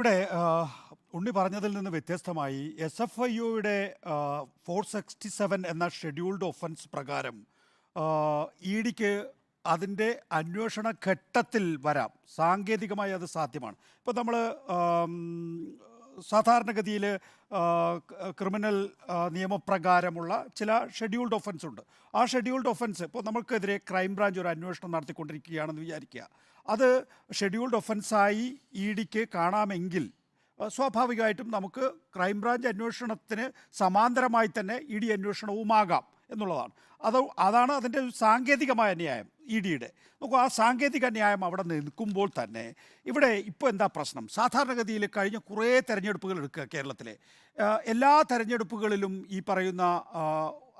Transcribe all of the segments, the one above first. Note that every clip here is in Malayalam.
ഇവിടെ ഉണ്ണി പറഞ്ഞതിൽ നിന്ന് വ്യത്യസ്തമായി SFIUയുടെ 467 എന്ന ഷെഡ്യൂൾഡ് ഒഫൻസ് പ്രകാരം ഇഡിക്ക് അതിൻ്റെ അന്വേഷണ ഘട്ടത്തിൽ വരാം. സാങ്കേതികമായി അത് സാധ്യമാണ്. ഇപ്പോൾ നമ്മൾ സാധാരണഗതിയിൽ ക്രിമിനൽ നിയമപ്രകാരമുള്ള ചില ഷെഡ്യൂൾഡ് ഒഫൻസ് ഉണ്ട്. ആ ഷെഡ്യൂൾഡ് ഒഫൻസ് ഇപ്പോൾ നമുക്കെതിരെ ക്രൈംബ്രാഞ്ച് ഒരു അന്വേഷണം നടത്തിക്കൊണ്ടിരിക്കുകയാണെന്ന് വിചാരിക്കുക. അത് ഷെഡ്യൂൾഡ് ഒഫൻസായി ഇഡിക്ക് കാണാമെങ്കിൽ സ്വാഭാവികമായിട്ടും നമുക്ക് ക്രൈംബ്രാഞ്ച് അന്വേഷണത്തിന് സമാന്തരമായി തന്നെ ഇഡി അന്വേഷണവുമാകാം എന്നുള്ളതാണ്. അതാണ് അതിൻ്റെ ഒരു സാങ്കേതികമായ ന്യായം ഇഡിയുടെ. നോക്കൂ, ആ സാങ്കേതിക ന്യായം അവിടെ നിൽക്കുമ്പോൾ തന്നെ ഇവിടെ ഇപ്പോൾ എന്താ പ്രശ്നം? സാധാരണഗതിയിൽ കഴിഞ്ഞ കുറേ തെരഞ്ഞെടുപ്പുകൾ എടുക്കുക കേരളത്തിലെ. എല്ലാ തെരഞ്ഞെടുപ്പുകളിലും ഈ പറയുന്ന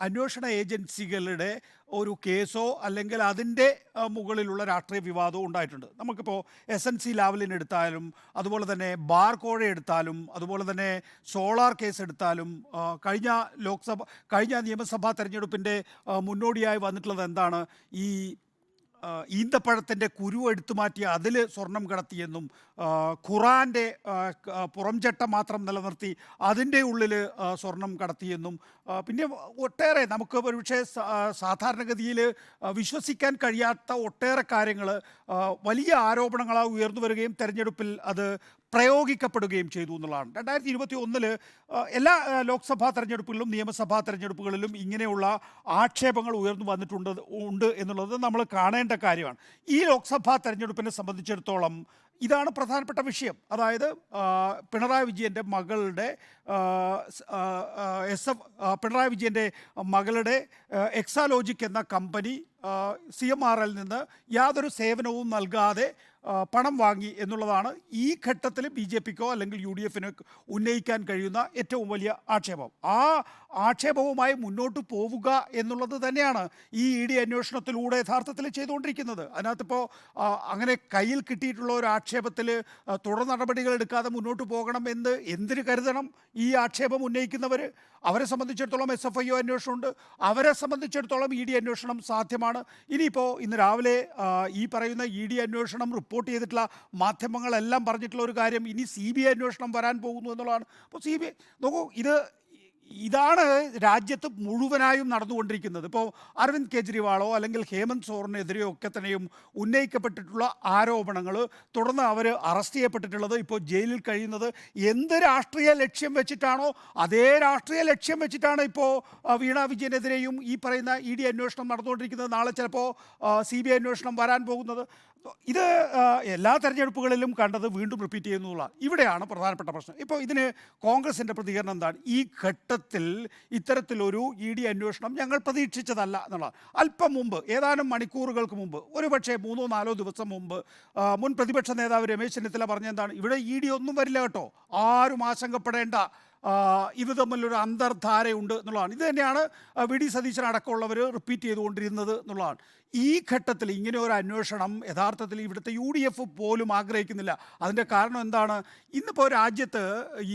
അന്വേഷണ ഏജൻസികളുടെ ഒരു കേസോ അല്ലെങ്കിൽ അതിൻ്റെ മുകളിലുള്ള രാഷ്ട്രീയ വിവാദവും ഉണ്ടായിട്ടുണ്ട്. നമുക്കിപ്പോൾ SNC ലാവലിൻ എടുത്താലും, അതുപോലെ തന്നെ ബാർ കോഴ എടുത്താലും, അതുപോലെ തന്നെ സോളാർ കേസ് എടുത്താലും, കഴിഞ്ഞ നിയമസഭാ തെരഞ്ഞെടുപ്പിൻ്റെ മുന്നോടിയായി വന്നിട്ടുള്ളത് എന്താണ്? ഈ ഈന്തപ്പഴത്തിൻ്റെ കുരു എടുത്തു മാറ്റി അതിൽ സ്വർണം കടത്തിയെന്നും, ഖുറാൻ്റെ പുറംചട്ട മാത്രം നിലനിർത്തി അതിൻ്റെ ഉള്ളിൽ സ്വർണം കടത്തിയെന്നും, പിന്നെ ഒട്ടേറെ നമുക്ക് ഒരുപക്ഷെ സാധാരണഗതിയിൽ വിശ്വസിക്കാൻ കഴിയാത്ത ഒട്ടേറെ കാര്യങ്ങൾ വലിയ ആരോപണങ്ങളായി ഉയർന്നു വരികയും തെരഞ്ഞെടുപ്പിൽ അത് പ്രയോഗിക്കപ്പെടുകയും ചെയ്തു എന്നുള്ളതാണ്. 2021 എല്ലാ ലോക്സഭാ തെരഞ്ഞെടുപ്പുകളിലും നിയമസഭാ തെരഞ്ഞെടുപ്പുകളിലും ഇങ്ങനെയുള്ള ആക്ഷേപങ്ങൾ ഉയർന്നു ഉണ്ട് എന്നുള്ളത് നമ്മൾ കാണേണ്ട കാര്യമാണ്. ഈ ലോക്സഭാ തെരഞ്ഞെടുപ്പിനെ സംബന്ധിച്ചിടത്തോളം ഇതാണ് പ്രധാനപ്പെട്ട വിഷയം. അതായത് പിണറായി വിജയൻ്റെ മകളുടെ എക്സാലോജിക് എന്ന കമ്പനി CMRL നിന്ന് യാതൊരു സേവനവും നൽകാതെ പണം വാങ്ങി എന്നുള്ളതാണ് ഈ ഘട്ടത്തിൽ BJPക്കോ അല്ലെങ്കിൽ UDFനോ ഉന്നയിക്കാൻ കഴിയുന്ന ഏറ്റവും വലിയ ആക്ഷേപം. ആ ആക്ഷേപവുമായി മുന്നോട്ട് പോവുക എന്നുള്ളത് തന്നെയാണ് ഈ ED അന്വേഷണത്തിലൂടെ യഥാർത്ഥത്തിൽ ചെയ്തുകൊണ്ടിരിക്കുന്നത്. അതിനകത്തിപ്പോൾ അങ്ങനെ കയ്യിൽ കിട്ടിയിട്ടുള്ള ഒരു ആക്ഷേപത്തിൽ തുടർ നടപടികൾ എടുക്കാതെ മുന്നോട്ട് പോകണം എന്ന് എന്തിനു കരുതണം? ഈ ആക്ഷേപം ഉന്നയിക്കുന്നവർ, അവരെ സംബന്ധിച്ചിടത്തോളം SFIO അന്വേഷണമുണ്ട്, അവരെ സംബന്ധിച്ചിടത്തോളം ED അന്വേഷണം സാധ്യമാണ്. ഇനിയിപ്പോൾ ഇന്ന് രാവിലെ ഈ പറയുന്ന ED അന്വേഷണം റിപ്പോർട്ട് ചെയ്തിട്ടുള്ള മാധ്യമങ്ങളെല്ലാം പറഞ്ഞിട്ടുള്ള ഒരു കാര്യം, ഇനി CBI അന്വേഷണം വരാൻ പോകുന്നു എന്നുള്ളതാണ്. അപ്പോൾ CBI നോക്കൂ, ഇതാണ് രാജ്യത്ത് മുഴുവനായും നടന്നുകൊണ്ടിരിക്കുന്നത്. ഇപ്പോൾ അരവിന്ദ് കെജ്രിവാളോ അല്ലെങ്കിൽ ഹേമന്ത് സോറനെതിരെയോ ഒക്കെ തന്നെയും ഉന്നയിക്കപ്പെട്ടിട്ടുള്ള ആരോപണങ്ങൾ, തുടർന്ന് അവർ അറസ്റ്റ് ചെയ്യപ്പെട്ടിട്ടുള്ളത്, ഇപ്പോൾ ജയിലിൽ കഴിയുന്നത് എന്ത് രാഷ്ട്രീയ ലക്ഷ്യം വെച്ചിട്ടാണോ അതേ രാഷ്ട്രീയ ലക്ഷ്യം വെച്ചിട്ടാണ് ഇപ്പോൾ വീണ വിജയനെതിരെയും ഈ പറയുന്ന ED അന്വേഷണം നടന്നുകൊണ്ടിരിക്കുന്നത്. നാളെ ചിലപ്പോൾ CBI അന്വേഷണം വരാൻ പോകുന്നത്. ഇത് എല്ലാ തെരഞ്ഞെടുപ്പുകളിലും കണ്ടത് വീണ്ടും റിപ്പീറ്റ് ചെയ്യുന്നുള്ള ഇവിടെയാണ് പ്രധാനപ്പെട്ട പ്രശ്നം. ഇപ്പോൾ ഇതിന് കോൺഗ്രസിൻ്റെ പ്രതികരണം എന്താണ്? ഈ ഘട്ടത്തിൽ ഇത്തരത്തിലൊരു ED അന്വേഷണം ഞങ്ങൾ പ്രതീക്ഷിച്ചതല്ല എന്നുള്ളത്. അല്പം മുമ്പ്, ഏതാനും മണിക്കൂറുകൾക്ക് മുമ്പ്, ഒരുപക്ഷെ 3-4 ദിവസം മുമ്പ് മുൻ പ്രതിപക്ഷ നേതാവ് രമേശ് ചെന്നിത്തല പറഞ്ഞെന്താണ്? ഇവിടെ ED ഒന്നും വരില്ല കേട്ടോ, ആരും ആശങ്കപ്പെടേണ്ട, ഇത് തമ്മിലൊരു അന്തർധാരയുണ്ട് എന്നുള്ളതാണ്. ഇത് തന്നെയാണ് VD സതീശൻ അടക്കമുള്ളവർ റിപ്പീറ്റ് ചെയ്തുകൊണ്ടിരുന്നത് എന്നുള്ളതാണ്. ഈ ഘട്ടത്തിൽ ഇങ്ങനെ ഒരു അന്വേഷണം യഥാർത്ഥത്തിൽ ഇവിടുത്തെ UDF പോലും ആഗ്രഹിക്കുന്നില്ല. അതിൻ്റെ കാരണം എന്താണ്? ഇന്നിപ്പോൾ രാജ്യത്ത്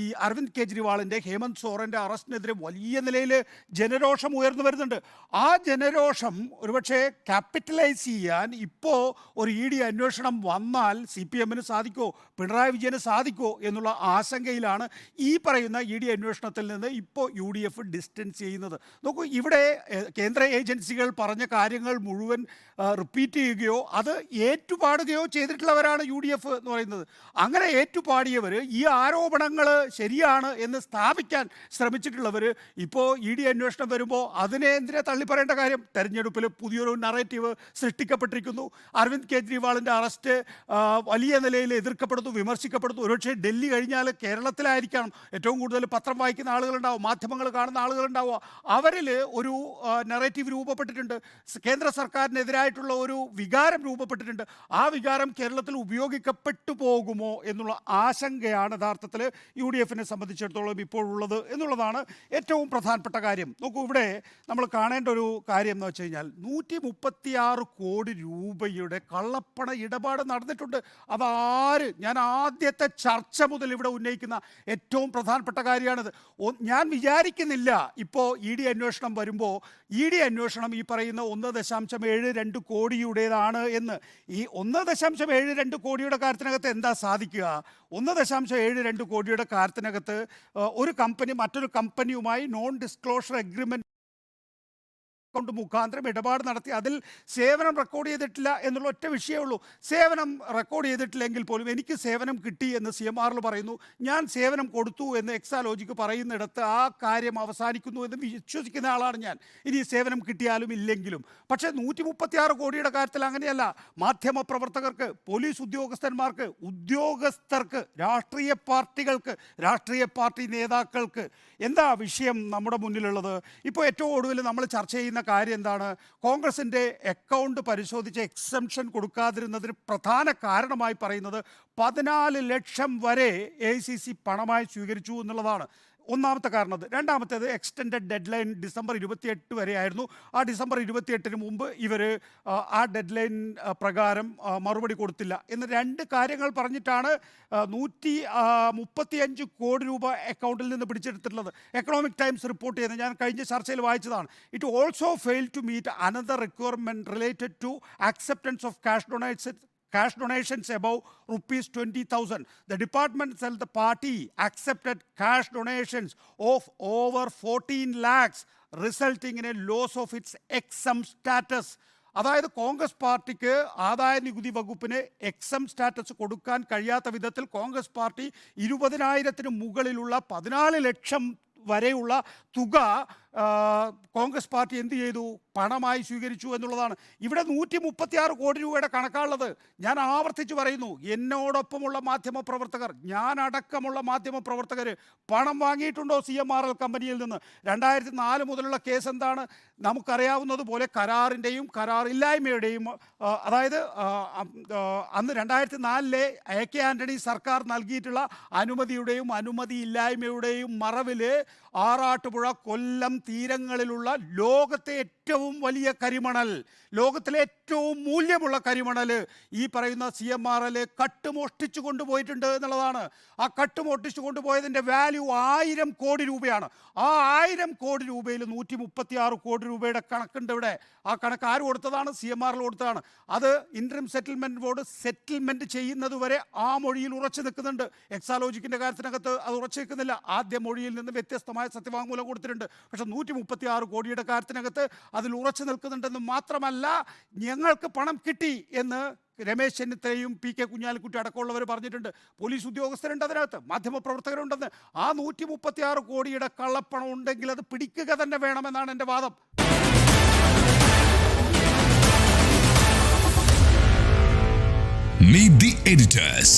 ഈ അരവിന്ദ് കെജ്രിവാളിൻ്റെ, ഹേമന്ത് സോറൻ്റെ അറസ്റ്റിനെതിരെ വലിയ നിലയിൽ ജനരോഷം ഉയർന്നു വരുന്നുണ്ട്. ആ ജനരോഷം ഒരുപക്ഷെ ക്യാപിറ്റലൈസ് ചെയ്യാൻ ഇപ്പോൾ ഒരു ED അന്വേഷണം വന്നാൽ CPMന് സാധിക്കുമോ, പിണറായി വിജയന് സാധിക്കുമോ എന്നുള്ള ആശങ്കയിലാണ് ഈ പറയുന്ന ED അന്വേഷണത്തിൽ നിന്ന് ഇപ്പോൾ UDF ഡിസ്റ്റൻസ് ചെയ്യുന്നത്. നോക്കൂ, ഇവിടെ കേന്ദ്ര ഏജൻസികൾ പറഞ്ഞ കാര്യങ്ങൾ മുഴുവൻ റിപ്പീറ്റ് ചെയ്യുകയോ അത് ഏറ്റുപാടുകയോ ചെയ്തിട്ടുള്ളവരാണ് UDF എന്ന് പറയുന്നത്. അങ്ങനെ ഏറ്റുപാടിയവർ, ഈ ആരോപണങ്ങൾ ശരിയാണ് എന്ന് സ്ഥാപിക്കാൻ ശ്രമിച്ചിട്ടുള്ളവർ ഇപ്പോൾ ED അന്വേഷണം വരുമ്പോൾ അതിനെ എന്തിനാ തള്ളിപ്പറയേണ്ട കാര്യം? തെരഞ്ഞെടുപ്പിൽ പുതിയൊരു നറേറ്റീവ് സൃഷ്ടിക്കപ്പെട്ടിരിക്കുന്നു. അരവിന്ദ് കെജ്രിവാളിൻ്റെ അറസ്റ്റ് വലിയ നിലയിൽ എതിർക്കപ്പെടുന്നു, വിമർശിക്കപ്പെടുന്നു. ഒരുപക്ഷെ ഡൽഹി കഴിഞ്ഞാൽ കേരളത്തിലായിരിക്കണം ഏറ്റവും കൂടുതൽ പത്രം വായിക്കുന്ന ആളുകളുണ്ടാവും, മാധ്യമങ്ങൾ കാണുന്ന ആളുകളുണ്ടാവുക. അവരിൽ ഒരു നറേറ്റീവ് രൂപപ്പെട്ടിട്ടുണ്ട്, കേന്ദ്ര സർക്കാരിനെതിരായിട്ടുള്ള ഒരു വികാരം രൂപപ്പെട്ടിട്ടുണ്ട്. ആ വികാരം കേരളത്തിൽ ഉപയോഗിക്കപ്പെട്ടു പോകുമോ എന്നുള്ള ആശങ്കയാണ് യഥാർത്ഥത്തിൽ UDFനെ സംബന്ധിച്ചിടത്തോളം ഇപ്പോഴുള്ളത് എന്നുള്ളതാണ് ഏറ്റവും പ്രധാനപ്പെട്ട കാര്യം. നോക്കൂ, ഇവിടെ നമ്മൾ കാണേണ്ട ഒരു കാര്യം എന്ന് വെച്ച് കഴിഞ്ഞാൽ 136 കോടി രൂപയുടെ കള്ളപ്പണ ഇടപാട് നടന്നിട്ടുണ്ട്. അതാര്? ഞാൻ ആദ്യത്തെ ചർച്ച മുതൽ ഇവിടെ ഉന്നയിക്കുന്ന ഏറ്റവും പ്രധാനപ്പെട്ട കാര്യമാണിത്. ഞാൻ വിചാരിക്കുന്നില്ല ഇപ്പോൾ ED അന്വേഷണം വരുമ്പോൾ ED അന്വേഷണം ഈ പറയുന്ന 1.7 1.72 കോടിയുടേതാണ് എന്ന്. ഈ 1.72 കോടിയുടെ കാര്യത്തിനകത്ത് എന്താ സാധിക്കുക? 1.72 കോടിയുടെ കാര്യത്തിനകത്ത് ഒരു കമ്പനി മറ്റൊരു കമ്പനിയുമായി നോൺ ഡിസ്ക്ലോഷർ എഗ്രിമെൻറ്റ് കൊണ്ട് മുഖാന്തരം ഇടപാട് നടത്തി അതിൽ സേവനം റെക്കോർഡ് ചെയ്തിട്ടില്ല എന്നുള്ള ഒറ്റ വിഷയമുള്ളൂ. സേവനം റെക്കോർഡ് ചെയ്തിട്ടില്ലെങ്കിൽ പോലും എനിക്ക് സേവനം കിട്ടി എന്ന് CMRL പറയുന്നു, ഞാൻ സേവനം കൊടുത്തു എന്ന് എക്സാലോജിക്ക് പറയുന്നിടത്ത് ആ കാര്യം അവസാനിക്കുന്നു എന്ന് വിശ്വസിക്കുന്ന ആളാണ് ഞാൻ, ഇനി സേവനം കിട്ടിയാലും ഇല്ലെങ്കിലും. പക്ഷേ 136 കോടിയുടെ കാര്യത്തിൽ അങ്ങനെയല്ല. മാധ്യമപ്രവർത്തകർക്ക്, പോലീസ് ഉദ്യോഗസ്ഥന്മാർക്ക്, ഉദ്യോഗസ്ഥർക്ക്, രാഷ്ട്രീയ പാർട്ടികൾക്ക്, രാഷ്ട്രീയ പാർട്ടി നേതാക്കൾക്ക് എന്താ വിഷയം നമ്മുടെ മുന്നിലുള്ളത്? ഇപ്പോൾ ഏറ്റവും ഒടുവിൽ നമ്മൾ ചർച്ച ചെയ്യുന്ന കാര്യം എന്താണ്? കോൺഗ്രസിൻ്റെ അക്കൗണ്ട് പരിശോധിച്ച് എക്സംഷൻ കൊടുക്കാതിരുന്നതിന് പ്രധാന കാരണമായി പറയുന്നത് 14 ലക്ഷം വരെ AICC പണമായി സ്വീകരിച്ചു എന്നുള്ളതാണ് ഒന്നാമത്തെ കാരണം. രണ്ടാമത്തേത് എക്സ്റ്റെൻഡഡ് ഡെഡ് ലൈൻ ഡിസംബർ 28 വരെ ആയിരുന്നു. ആ ഡിസംബർ 28-ന് മുമ്പ് ഇവർ ആ ഡെഡ് ലൈൻ പ്രകാരം മറുപടി കൊടുത്തില്ല എന്ന് രണ്ട് കാര്യങ്ങൾ പറഞ്ഞിട്ടാണ് 135 കോടി രൂപ അക്കൗണ്ടിൽ നിന്ന് പിടിച്ചെടുത്തിട്ടുള്ളത്. എക്കണോമിക് ടൈംസ് റിപ്പോർട്ട് ചെയ്യുന്നത് ഞാൻ കഴിഞ്ഞ ചർച്ചയിൽ വായിച്ചതാണ്. It also fail to meet another requirement related to acceptance of cash donations above rupees 20,000. The department said the party accepted cash donations of over 14 lakhs, resulting in a loss of its exempt status. അതായത് കോൺഗ്രസ് പാർട്ടിക്ക് ആദായ നികുതി വകുപ്പിന് എക്സം സ്റ്റാറ്റസ് കൊടുക്കാൻ കഴിയാത്ത വിധത്തിൽ കോൺഗ്രസ് പാർട്ടി 20,000-ന് മുകളിലുള്ള 14 ലക്ഷം വരെയുള്ള തുക കോൺഗ്രസ് പാർട്ടി എന്ത് ചെയ്തു? പണമായി സ്വീകരിച്ചു എന്നുള്ളതാണ്. ഇവിടെ 136 കോടി രൂപയുടെ കണക്കാണുള്ളത്. ഞാൻ ആവർത്തിച്ച് പറയുന്നു, എന്നോടൊപ്പമുള്ള മാധ്യമപ്രവർത്തകർ, ഞാനടക്കമുള്ള മാധ്യമപ്രവർത്തകർ പണം വാങ്ങിയിട്ടുണ്ടോ CMRL കമ്പനിയിൽ നിന്ന്? 2004 മുതലുള്ള കേസ് എന്താണ്? നമുക്കറിയാവുന്നതുപോലെ കരാറിൻ്റെയും കരാറില്ലായ്മയുടെയും, അതായത് അന്ന് 2004-ലെ AK ആൻ്റണി സർക്കാർ നൽകിയിട്ടുള്ള അനുമതിയുടെയും അനുമതിയില്ലായ്മയുടെയും മറവിൽ ആറാട്ടുപുഴ, കൊല്ലം തീരങ്ങളിലുള്ള ലോകത്തെ ഏറ്റവും വലിയ കരിമണൽ, ലോകത്തിലെ ഏറ്റവും മൂല്യമുള്ള കരിമണൽ ഈ പറയുന്ന CMRL കട്ടുമോഷ്ടിച്ചു കൊണ്ടുപോയിട്ടുണ്ട് എന്നുള്ളതാണ്. ആ കട്ടുമോഷ്ടിച്ചു കൊണ്ടുപോയതിൻ്റെ വാല്യൂ 1000 കോടി രൂപയാണ്. ആ 1000 കോടി രൂപയിൽ 136 കോടി രൂപയുടെ കണക്കുണ്ട് ഇവിടെ. ആ കണക്ക് ആര് കൊടുത്തതാണ്? CMRL കൊടുത്തതാണ്. അത് ഇൻട്രീം സെറ്റിൽമെൻറ്റ് ബോർഡ് സെറ്റിൽമെൻറ്റ് ചെയ്യുന്നത് വരെ ആ മൊഴിയിൽ ഉറച്ചു നിൽക്കുന്നുണ്ട്. എക്സാലോജിക്കിൻ്റെ കാര്യത്തിനകത്ത് അത് ഉറച്ചു നിൽക്കുന്നില്ല. ആദ്യ മൊഴിയിൽ നിന്ന് വ്യത്യസ്തമായ സത്യവാങ്മൂലം കൊടുത്തിട്ടുണ്ട്. പക്ഷേ 136 കോടിയുടെ കാര്യത്തിനകത്ത് അതിൽ ഉറച്ചു നിൽക്കുന്നുണ്ടെന്ന് മാത്രമല്ല, ഞങ്ങൾക്ക് പണം കിട്ടി എന്ന് രമേശ് ചെന്നിത്തലയും PK കുഞ്ഞാലിക്കുട്ടി അടക്കമുള്ളവർ പറഞ്ഞിട്ടുണ്ട്. പോലീസ് ഉദ്യോഗസ്ഥരുണ്ട് അതിനകത്ത്, മാധ്യമപ്രവർത്തകരുണ്ടെന്ന്. ആ 136 കോടിയുടെ കള്ളപ്പണം ഉണ്ടെങ്കിൽ അത് പിടിക്കുക തന്നെ വേണമെന്നാണ് എൻ്റെ വാദം. Meet the editors.